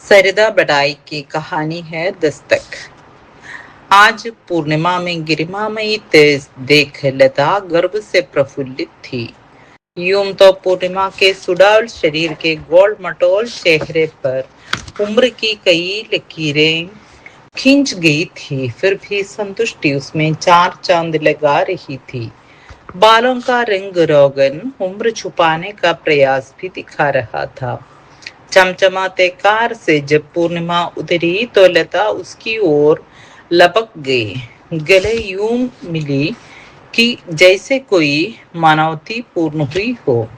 सरिता बड़ाई की कहानी है दस्तक। आज पूर्णिमा में गरिमामयी तेज देख लता गर्व से प्रफुल्लित थी। यूं तो पूर्णिमा के सुडौल शरीर के गोल मटोल चेहरे पर उम्र की कई लकीरें खिंच गई थी, फिर भी संतुष्टि उसमें चार चांद लगा रही थी। बालों का रंग रोगन उम्र छुपाने का प्रयास भी दिखा रहा था। चमचमाते कार से जब पूर्णिमा उतरी तो लता उसकी ओर लपक गई। गले यूं मिली कि जैसे कोई मानवती पूर्ण हुई हो।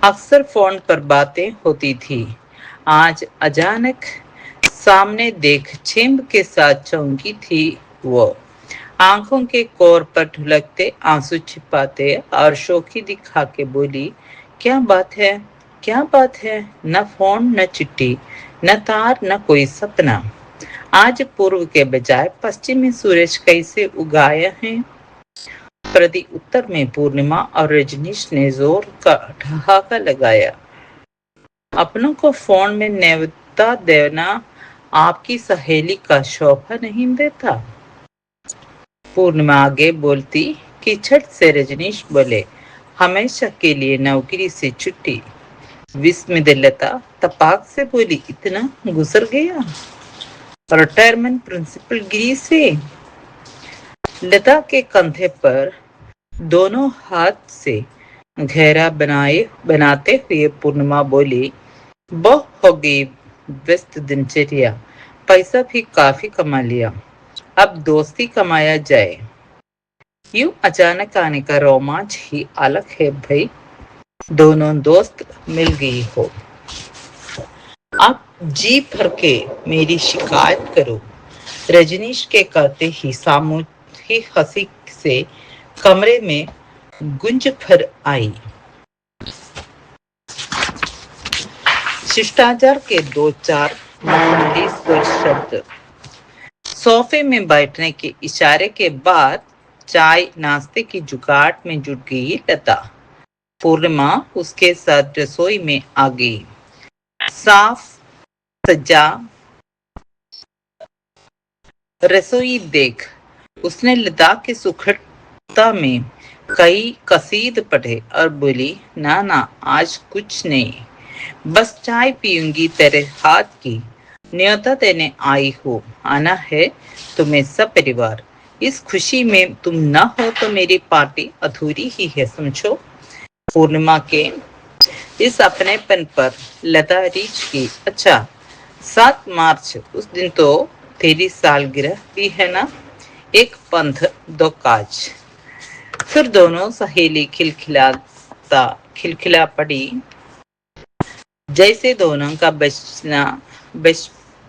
अक्सर फोन पर बातें होती थी, आज अचानक सामने देख छिम्ब के साथ चौंकी थी वो। आंखों के कोर पर ढुलकते आंसू छिपाते और शोखी दिखा के बोली, क्या बात है? क्या बात है? न फोन, न चिट्ठी, न तार, न कोई सपना। आज पूर्व के बजाय पश्चिमी सूरज कैसे उगाया है? प्रति उत्तर में पूर्णिमा और रजनीश ने जोर का ठहाका लगाया। अपनों को फोन में न्योता देना आपकी सहेली का शोभा नहीं देता। पूर्णिमा आगे बोलती कि झट से रजनीश बोले, हमेशा के लिए नौकरी से छुट्टी। विस्मित लता तपाक से बोली, इतना गुजर गया? रिटायरमेंट प्रिंसिपल गिरी से? लता के कंधे पर दोनों हाथ से घेरा बनाते हुए पूर्णिमा बोली, बहुत हो गई व्यस्त दिनचर्या, पैसा भी काफी कमा लिया, अब दोस्ती कमाया जाए। यूं अचानक आने का रोमांच ही अलग है भाई, दोनों दोस्त मिल गई हो। अब जी भर के मेरी शिकायत करो। रजनीश के कहते ही सामूहिक हंसी से कमरे में गुंज भर आई। शिष्टाचार के दो चार मामूली स्वर शब्द। सोफे में बैठने के इशारे के बाद चाय नाश्ते की जुगाड़ में जुट गई लता। पूर्णिमा उसके साथ रसोई में आ गई। साफ सजा रसोई देख उसने लता की सुखड़ता में कई कसीद पढ़े और बोली, ना ना आज कुछ नहीं, बस चाय पीऊंगी तेरे हाथ की। न्योता देने आई हो, आना है तुम्हें सब परिवार। इस खुशी में तुम न हो तो मेरी पार्टी अधूरी ही है, समझो। पूर्णिमा के इस अपनेपन पर लता रीछ की, अच्छा 7 मार्च, उस दिन तो तेरी सालगिरह भी है ना? एक पंथ दो काज। फिर दोनों सहेली खिलखिला पड़ी, जैसे दोनों का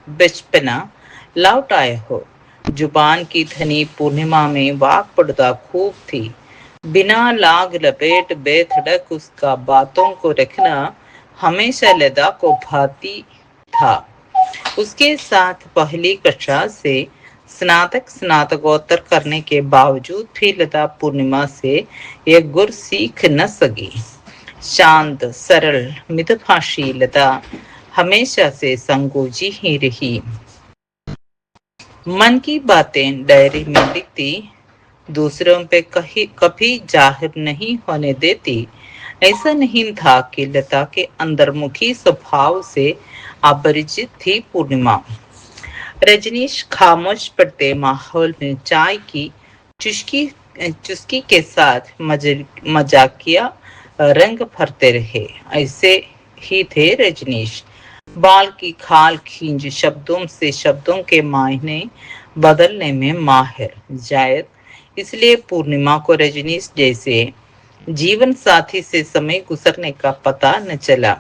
बचपना लौट आया हो। जुबान की धनी पूर्णिमा में वाक पड़ता खूब थी। बिना लाग लपेट बेधड़क उसका बातों को रखना हमेशा लता को भाती था। उसके साथ पहली कक्षा से स्नातकोत्तर करने के बावजूद भी लता पूर्णिमा से एक गुर सीख न सकी। शांत सरल मितभाषी लता हमेशा से संकोची ही रही। मन की बातें डायरी में लिखती, दूसरों पे कभी जाहिर नहीं होने देती। ऐसा नहीं था कि लता के अंतर्मुखी स्वभाव से अपरिचित थी पूर्णिमा। रजनीश खामोश पड़ते माहौल में चाय की चुस्की चुस्की के साथ मजाकिया रंग भरते रहे। ऐसे ही थे रजनीश, बाल की खाल खींच शब्दों से शब्दों के मायने बदलने में माहिर। शायद इसलिए पूर्णिमा को रजनीश जैसे जीवन साथी से समय गुजरने का पता न चला।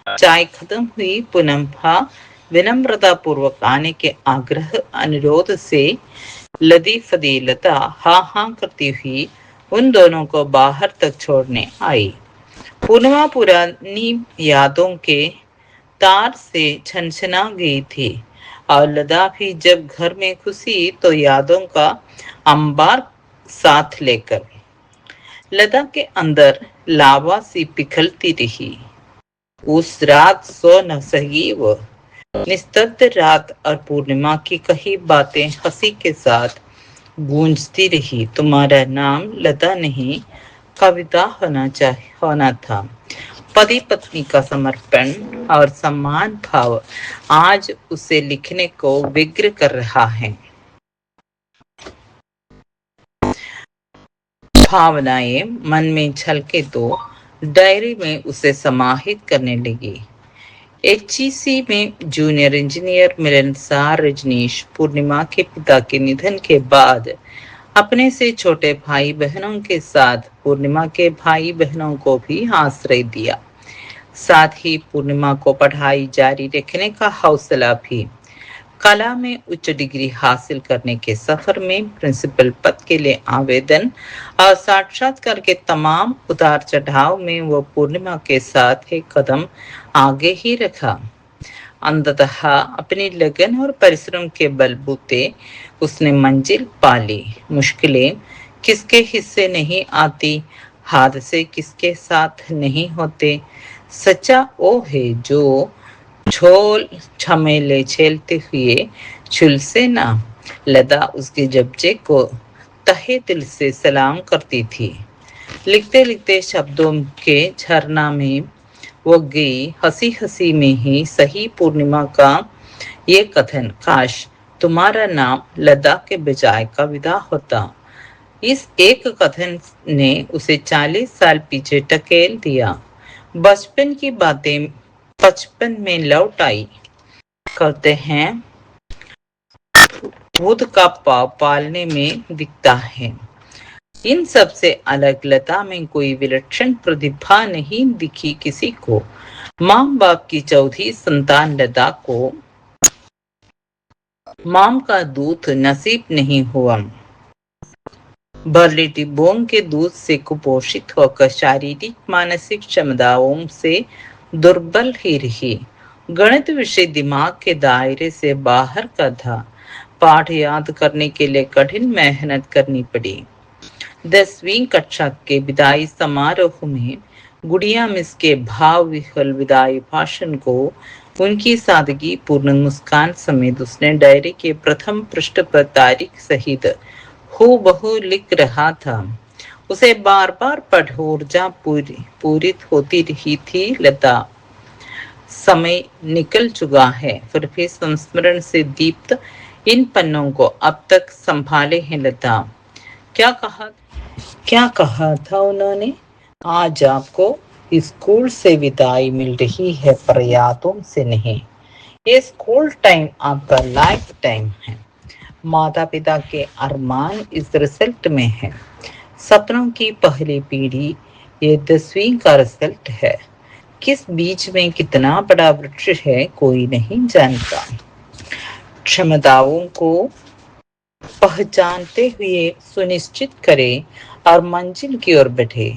चाय खत्म हुई। पुनः विनम्रता पूर्वक आने के आग्रह अनुरोध से लदी फदी लता हाँ हाँ करती हुई उन दोनों को बाहर तक छोड़ने आई। पूर्णिमा पुरानी यादों के तार से छनछना गई थी और लता भी जब घर में घुसी तो यादों का अंबार साथ लेकर। लता के अंदर लावा सी पिघलती रही। उस रात सो न सकी वो। निस्तब्ध रात और पूर्णिमा की कही बातें हंसी के साथ गूंजती रही। तुम्हारा नाम लता नहीं, कविता होना था। पति पत्नी का समर्पण और सम्मान भाव आज उसे लिखने को व्यग्र कर रहा है। भावनाएं मन में छलके तो डायरी में उसे समाहित करने लगी। एचईसी में जूनियर इंजीनियर मिलनसार रजनीश पूर्णिमा के पिता के निधन के बाद अपने से छोटे भाई बहनों के साथ पूर्णिमा के भाई बहनों को भी आश्रय दिया। साथ ही पूर्णिमा को पढ़ाई जारी रखने का हौसला भी। कला में उच्च डिग्री हासिल करने के सफर में प्रिंसिपल पद के लिए आवेदन और साक्षात्कार के तमाम उतार चढ़ाव में वो पूर्णिमा के साथ एक कदम आगे ही रखा। अंततः अपनी लगन और परिश्रम के बलबूते उसने मंजिल पा ली। मुश्किलें किसके हिस्से नहीं आती, हादसे किसके साथ नहीं होते। सच्चा वो है जो झोल झमेले झेलते हुए झुलसे ना। लता उसके जब्जे को तहे दिल से सलाम करती थी। लिखते लिखते शब्दों के झरना में वो गई, हंसी हंसी में ही सही पूर्णिमा का ये कथन, काश तुम्हारा नाम लता के बजाय कविता होता। इस एक कथन ने उसे 40 साल पीछे टकेल दिया। बचपन की बातें बचपन में लौट आई। कहते हैं दूध का पाव पालने में दिखता है। इन सब से अलग लता में कोई विलक्षण प्रतिभा नहीं दिखी किसी को। माँ बाप की चौथी संतान लता को माम का दूध नसीब नहीं हुआ। भरली डिब्बों के दूध से कुपोषित होकर शारीरिक मानसिक क्षमताओं से दुर्बल ही रही। गणित विषय दिमाग के दायरे से बाहर का था। पाठ याद करने के लिए कठिन मेहनत करनी पड़ी। 10वीं कक्षा के विदाई समारोह में गुड़िया मिस के भाव विह्वल विदाई भाषण को उनकी सादगी पूर्ण मुस्कान समेत उसने डायरी के प्रथम पृष्ठ पर तारीख सहित हूबहू लिख रहा था। उसे बार बार पढ़ ऊर्जा पूरित होती रही थी। लता समय निकल चुका है, फिर भी संस्मरण से दीप्त इन पन्नों को अब तक संभाले हैं लता। क्या कहा था उन्होंने? आज आपको स्कूल से विदाई मिल रही है, पर यादों से नहीं। ये स्कूल टाइम आपका लाइफ टाइम है। माता पिता के अरमान इस रिजल्ट में है। सपनों की पहली पीढ़ी ये 10वीं का रिजल्ट है। किस बीच में कितना बड़ा वृक्ष है कोई नहीं जानता। क्षमताओं को पहचानते हुए सुनिश्चित करें और मंजिल की ओर बढ़े।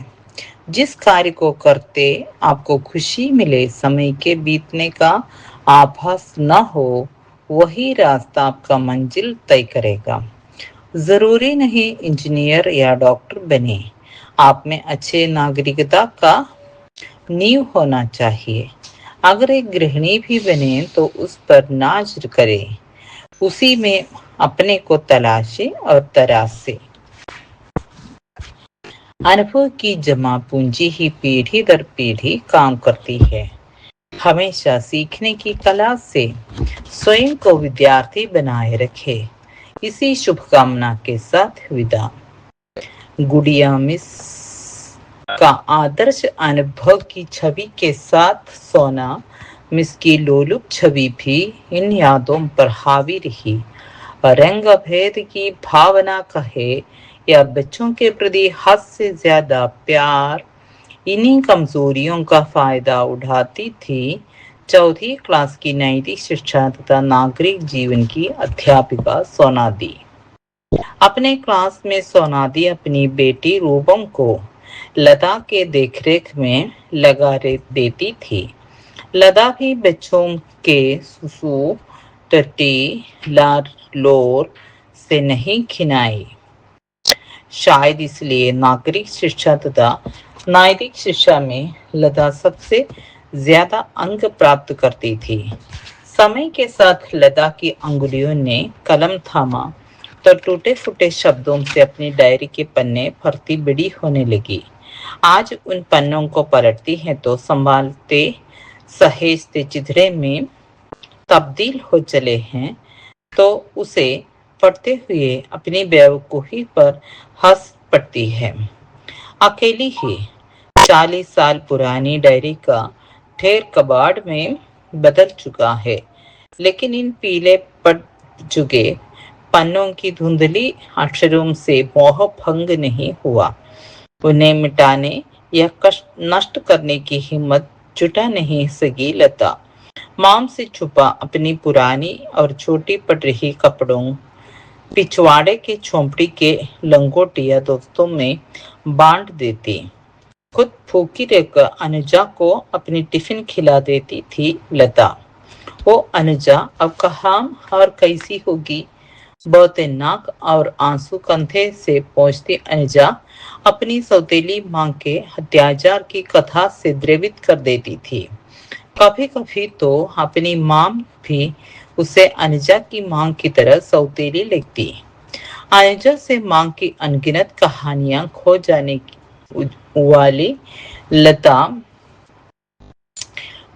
जिस कार्य को करते आपको खुशी मिले, समय के बीतने का आभास न हो, वही रास्ता आपका मंजिल तय करेगा। जरूरी नहीं इंजीनियर या डॉक्टर बने, आप में अच्छे नागरिकता का नींव होना चाहिए। अगर एक गृहिणी भी बने तो उस पर नाज करें, उसी में अपने को तलाशे और तरासे। अनुभव की जमा पूंजी ही पीढ़ी दर पीढ़ी काम करती है। हमेशा सीखने की कला से स्वयं को विद्यार्थी बनाए रखे। इसी शुभकामना के साथ विदा। गुड़िया मिस का आदर्श अनुभव की छवि के साथ सोना मिस की लोलुप छवि भी इन यादों पर हावी रही। रंग भेद की भावना कहे या बच्चों के प्रति हद से ज्यादा प्यार, इन्हीं कमजोरियों का फायदा उठाती थी चौथी क्लास की नैतिक शिक्षा तथा नागरिक जीवन की अध्यापिका सोनादी। अपने क्लास में सोनादी अपनी बेटी रूपम को लता के देखरेख में लगा देती थी। लता भी बच्चों के सुसु टट्टी लार लोर से नहीं खिनाई। शायद इसलिए नागरिक शिक्षा तथा नैतिक शिक्षा में लता सबसे ज्यादा अंक प्राप्त करती थी। समय के साथ लता की अंगुलियों ने कलम थामा तो टूटे फूटे शब्दों से अपनी डायरी के पन्ने भरती बड़ी होने लगी। आज उन पन्नों को पलटती है तो संभालते सहेजते चिथड़े में तब्दील हो चले हैं, तो उसे पढ़ते हुए अपनी बेवकूफी पर हंस पड़ती है। अकेली ही 40 साल पुरानी डायरी का ढेर कबाड़ में बदल चुका है, लेकिन इन पीले पड़ चुके पन्नों की धुंधली अक्षरों से मोह भंग नहीं हुआ। उन्हें मिटाने या कष्ट नष्ट करने की हिम्मत जुटा नहीं सकी लता। माम से छुपा अपनी पुरानी और छोटी पड़ रही कपड़ों पिछवाड़े के झोंपड़ी के लंगोटिया दोस्तों में बांट देती। खुद भूखी रहकर अनुजा को अपनी टिफिन खिला देती थी लता। वो अनुजा अब कहाँ और कैसी होगी? बहते नाक और आंसू कंधे से पहुंचती अनुजा अपनी सौतेली मां के अत्याचार की कथा से द्रवित कर देती थी। कभी कभी तो अपनी मां भी उसे अनुजा की मां की तरह सौतेली लगती। अनुजा से मां की अनगिनत कहानियां खो जाने वाली लता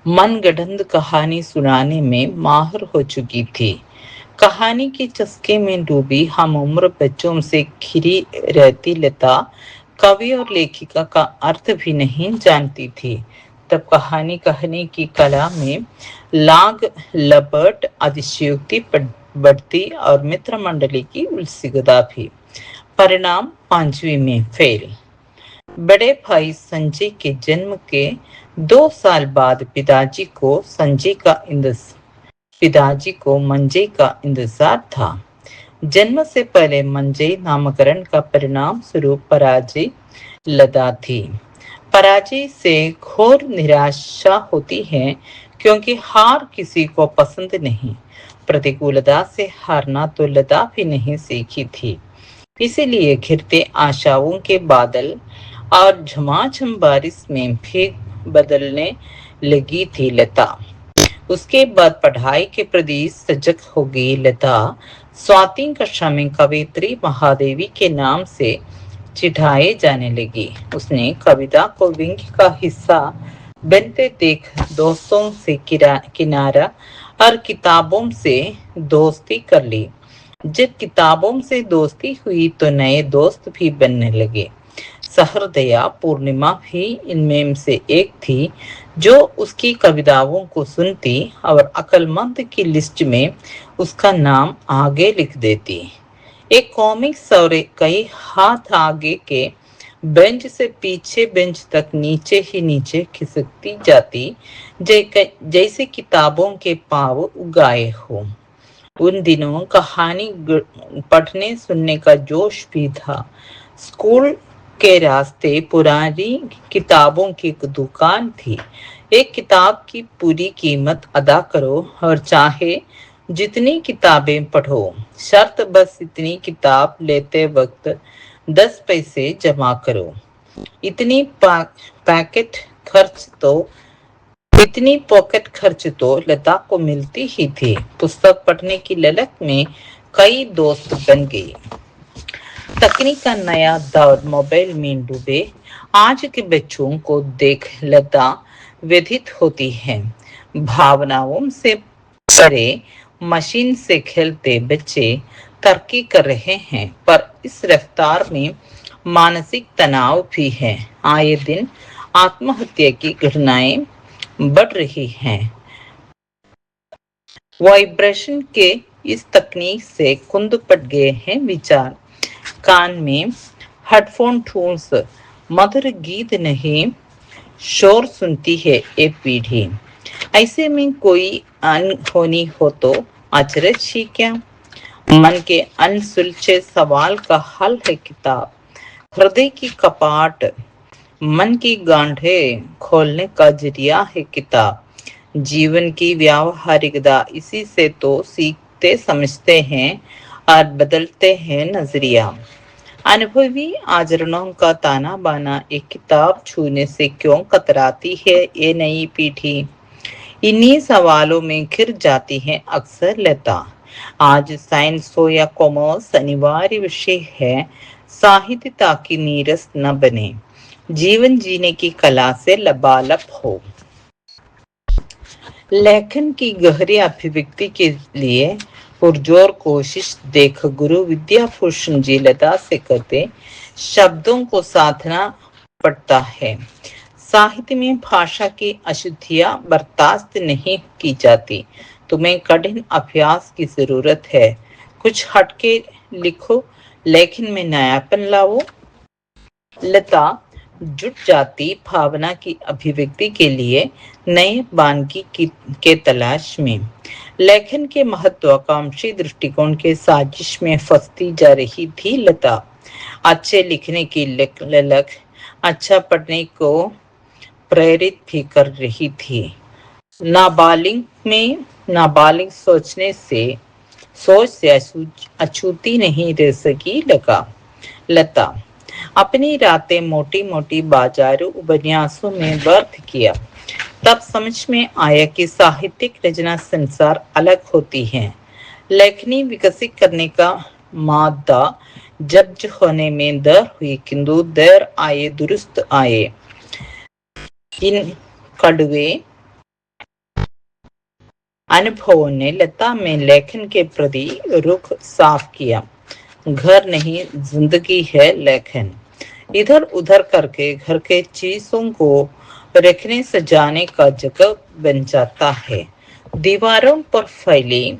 मनगढ़ंत कहानी सुनाने में माहिर हो चुकी थी। कहानी के चस्के में डूबी हम उम्र बच्चों से घिरी रहती लता कवि और लेखिका का अर्थ भी नहीं जानती थी। तब कहानी कहने की कला में लाग लपट अतिशयोक्ति बढ़ती और मित्र मंडली की उल्सिगता भी। परिणाम 5वीं में फेल। बड़े भाई संजय के जन्म के 2 साल बाद पिताजी को मंजय का इंतजार था। जन्म से पहले मंजय नामकरण का परिणाम स्वरूप पराजय लदा थी। पराजय से घोर निराशा होती है, क्योंकि हार किसी को पसंद नहीं। प्रतिकूलता से हारना तो लता भी नहीं सीखी थी। इसीलिए घिरते आशाओं के बादल और झमाझम बारिश में भीग बदलने लगी थी लता। उसके बाद पढ़ाई के प्रति सजग हो गई लता। स्वाति कक्षा में कवित्री महादेवी के नाम से चिढ़ाए जाने लगी। उसने कविता को व्यंग्य का हिस्सा बनते देख दोस्तों से किनारा और किताबों से दोस्ती कर ली। जब किताबों से दोस्ती हुई तो नए दोस्त भी बनने लगे। सहृदया पूर्णिमा भी इनमें से एक थी, जो उसकी कविताओं को सुनती और अक्लमंद की लिस्ट में उसका नाम आगे लिख देती। एक कॉमिक्स और कई हाथ आगे के बेंच से पीछे बेंच तक नीचे ही नीचे खिसकती जाती, जैसे किताबों के पाव उगाए हो। उन दिनों कहानी पढ़ने सुनने का जोश भी था। स्कूल के रास्ते पुरानी किताबों की एक दुकान थी। एक किताब की पूरी कीमत अदा करो और चाहे जितनी किताबें पढ़ो, शर्त बस इतनी किताब लेते वक्त 10 पैसे जमा करो। इतनी पॉकेट खर्च तो लता को मिलती ही थी। पुस्तक पढ़ने की ललक में कई दोस्त बन गए। तकनीक का नया दौर मोबाइल में डूबे आज के बच्चों को देख लता व्यथित होती है। भावनाओं से परे मशीन से खेलते बच्चे तरक्की कर रहे हैं, पर इस रफ्तार में मानसिक तनाव भी है। आए दिन आत्महत्या की घटनाएं बढ़ रही हैं। वाइब्रेशन के इस तकनीक से कुंद पड़ गए हैं विचार। कान में हेडफोन टूल्स मधुर गीत नहीं शोर सुनती है ये पीढ़ी। ऐसे में कोई अनहोनी हो तो अचरज ही क्या। मन के अनसुलझे सवाल का हल है किताब। हृदय की कपाट मन की गांठें खोलने का जरिया है किताब। जीवन की व्यावहारिकता इसी से तो सीखते समझते हैं और बदलते हैं नजरिया। अनुभवी आचरणों का ताना बाना एक किताब छूने से क्यों कतराती है ये नई पीढ़ी। इन्हीं सवालों में घिर जाती है अक्सर लता। आज साइंस हो या कॉमर्स, अनिवार्य विषय है साहित्य ताकि नीरस न बने, जीवन जीने की कला से लबालब हो। लेखन की गहरी अभिव्यक्ति के लिए पुरजोर कोशिश देख गुरु विद्याभूषण जी लता से करते शब्दों को साधना पड़ता है। साहित्य में भाषा की अशुद्धियां बर्दाश्त नहीं की जाती। तुम्हें कठिन अभ्यास की जरूरत है। कुछ हटके लिखो, लेकिन में नयापन लाओ। लता जुट जाती भावना की अभिव्यक्ति के लिए नए बानगी के तलाश में। लेखन के महत्वाकांक्षी दृष्टिकोण के साजिश में फंसती जा रही थी लता। अच्छे लिखने की ललक अच्छा पढ़ने को प्रेरित भी कर रही थी। नाबालिग सोच से अछूती नहीं रह सकी लता। अपनी रातें मोटी मोटी बाजारू उपन्यासों में व्यर्थ किया। तब समझ में आया कि साहित्यिक रचना संसार अलग होती है। लेखनी विकसित करने का मादा जब्ज होने में देर हुई, किंतु देर आए दुरुस्त आए। इन कड़वे अनुभवों ने लता में लेखन के प्रति रुख साफ किया। घर नहीं, जिंदगी है लेखन। इधर उधर करके घर के चीजों को रखने सजाने का जगह बन जाता है। दीवारों पर फैली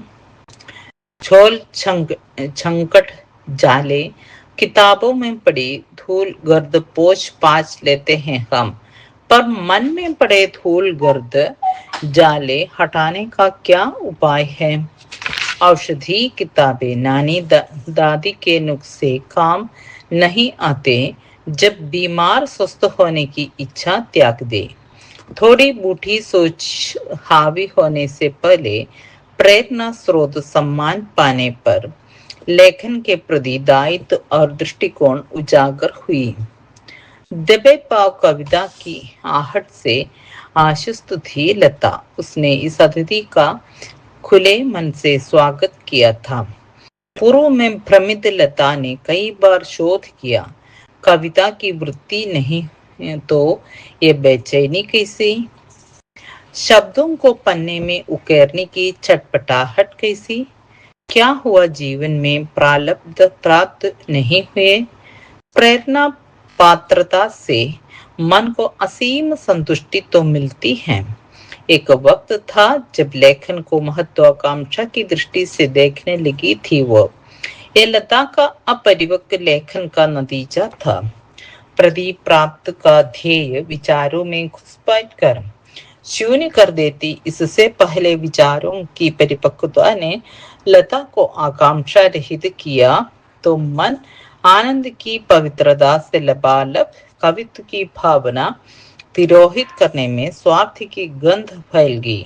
छोल छंकट जाले, किताबों में पड़ी धूल गर्द पोंछ पाछ लेते हैं हम, पर मन में पड़े धूल गर्द जाले हटाने का क्या उपाय है? औषधि किताबें, नानी दादी के नुस्खे काम नहीं आते। जब बीमार स्वस्थ होने की इच्छा त्याग दे। थोड़ी बूढ़ी सोच हावी होने से पहले प्रेरणा स्रोत सम्मान पाने पर लेखन के प्रति दायित्व और दृष्टिकोण उजागर हुई। दबे पाव कविता की आहट से आश्वस्त थी लता। उसने इस अतिथि का खुले मन से स्वागत किया था। पूर्व में भ्रमित लता ने कई बार शोध किया, कविता की वृत्ति नहीं तो ये बेचैनी कैसी? शब्दों को पन्ने में उकेरने की छटपटाहट कैसी? क्या हुआ जीवन में प्रारब्ध प्राप्त नहीं हुए? प्रेरणा पात्रता से मन को असीम संतुष्टि तो मिलती है। एक वक्त था जब लेखन को महत्वाकांक्षा की दृष्टि से देखने लगी थी वो। ये लता का अपरिपक्व लेखन का नतीजा था। प्रदीप प्राप्त का ध्येय विचारों में घुसपैठ कर शून्य कर देती। इससे पहले विचारों की परिपक्वता ने लता को आकांक्षा रहित किया तो मन आनंद की पवित्रता से लबालब कवित्व की भावना तिरोहित करने में स्वार्थ की गंध फैल गई।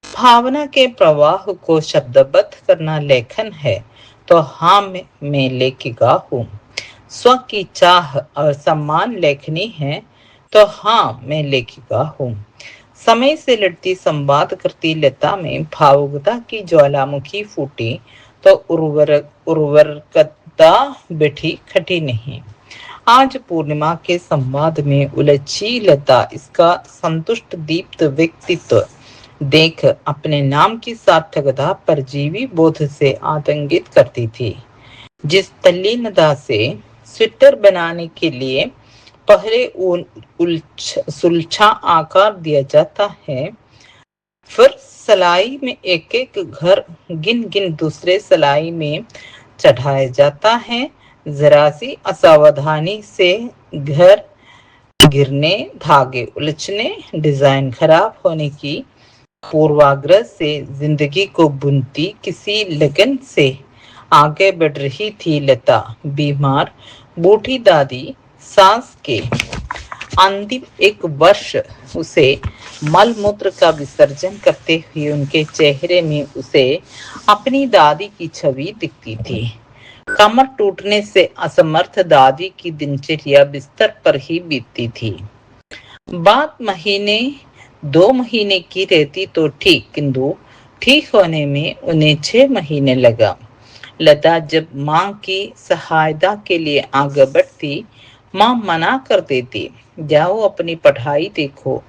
भावना के प्रवाह को शब्दबद्ध करना लेखन है तो हाँ मैं लेखिका हूँ। स्व की चाह और सम्मान लेखनी है तो हाँ मैं लेखिका हूँ। समय से लड़ती संवाद करती लता में भावुकता की ज्वालामुखी फूटी तो उर्वरकता बैठी खटी नहीं। आज पूर्णिमा के संवाद में उलझी लता इसका संतुष्ट दीप्त व्यक्तित्व देख अपने नाम की सार्थकता परजीवी बोध से आतंकित करती थी। जिस तल्लीनता से स्वेटर बनाने के लिए पहले सुलझा आकार दिया जाता है, फिर सलाई में एक एक घर गिन गिन दूसरे सलाई में चढ़ाया जाता है। जरा सी असावधानी से घर गिरने, धागे उलझने, डिजाइन खराब होने की पूर्वाग्रह से जिंदगी को बुनती किसी लगन से आगे बढ़ रही थी लता। बीमार बूढ़ी दादी सास के अंतिम एक वर्ष उसे मल मूत्र का विसर्जन करते हुए उनके चेहरे में उसे अपनी दादी की छवि दिखती थी। कमर टूटने से असमर्थ दादी की दिनचर्या बिस्तर पर ही बीतती थी। बाद महीने 2 महीने की रहती तो ठीक, किंतु ठीक होने में उन्हें 6 महीने लगा। लता जब माँ की सहायता के लिए आगे बढ़ती, माँ मना कर देती, जाओ अपनी पढ़ाई देखो।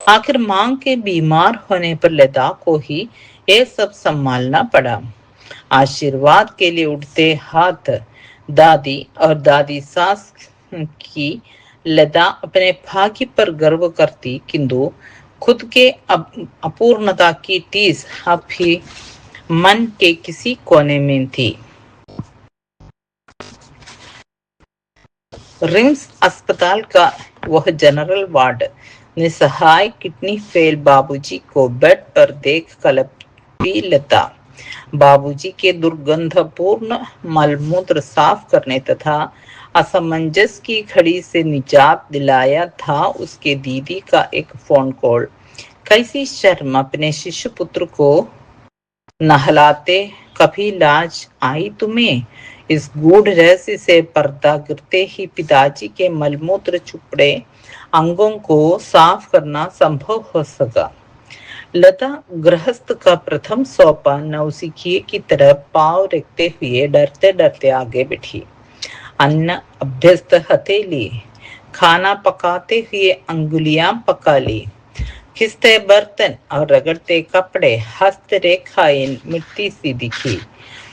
आखिर माँ के बीमार होने पर लता को ही ये सब संभालना पड़ा। आशीर्वाद के लिए उठते हाथ दादी और दादी सास की। लता अपने भाग्य पर गर्व करती, किंतु खुद के अपूर्णता की टीस अब भी मन के किसी कोने में थी। रिम्स अस्पताल का वह जनरल वार्ड, निसहाय किडनी फेल बाबूजी को बेड पर देख कलपी लता। बाबूजी के दुर्गंधपूर्ण मलमूत्र साफ करने तथा असमंजस की घड़ी से निजात दिलाया था उसके दीदी का एक फोन कॉल। कैसी शर्म अपने शिशु पुत्र को नहलाते, कभी लाज आई तुम्हें? इस गूढ़ रहस्य से पर्दा गिरते ही पिताजी के मलमूत्र चुपड़े अंगों को साफ करना संभव हो सका। लता गृहस्थ का प्रथम सोपान नौसिखिए की तरह पांव रखते हुए डरते डरते आगे बैठी। अन्न अभ्यस्त हथेली, खाना पकाते हुए अंगुलियां पका ली। खिसते बर्तन और रगड़ते कपड़े, हस्तरेखाएं मिट्टी सी दिखी।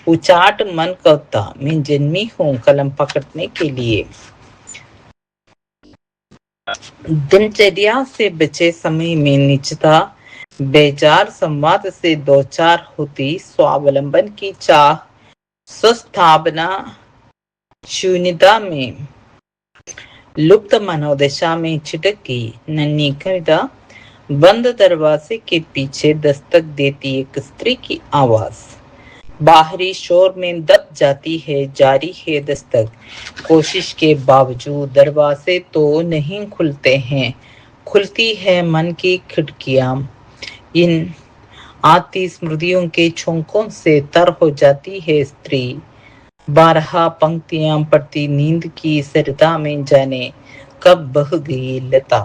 उचाट मन करता, मैं जन्मी हूं कलम पकड़ने के लिए। दिनचर्या से बचे समय में निजता, बेजार संवाद से दो चार होती, स्वावलंबन की चाह, स्वस्थापना शून्यता में लुप्त मनोदशा में छिटकी नन्ही कविता। बंद दरवाजे के पीछे दस्तक देती एक स्त्री की आवाज। बाहरी शोर में दब जाती है, जारी है दस्तक। कोशिश के बावजूद दरवाजे तो नहीं खुलते हैं, खुलती है मन की खिड़कियां। इन आती स्मृतियों के झोंकों से तर हो जाती है स्त्री। 12 पंक्तियां पढ़ती नींद की सरिता में जाने कब बह गई लता।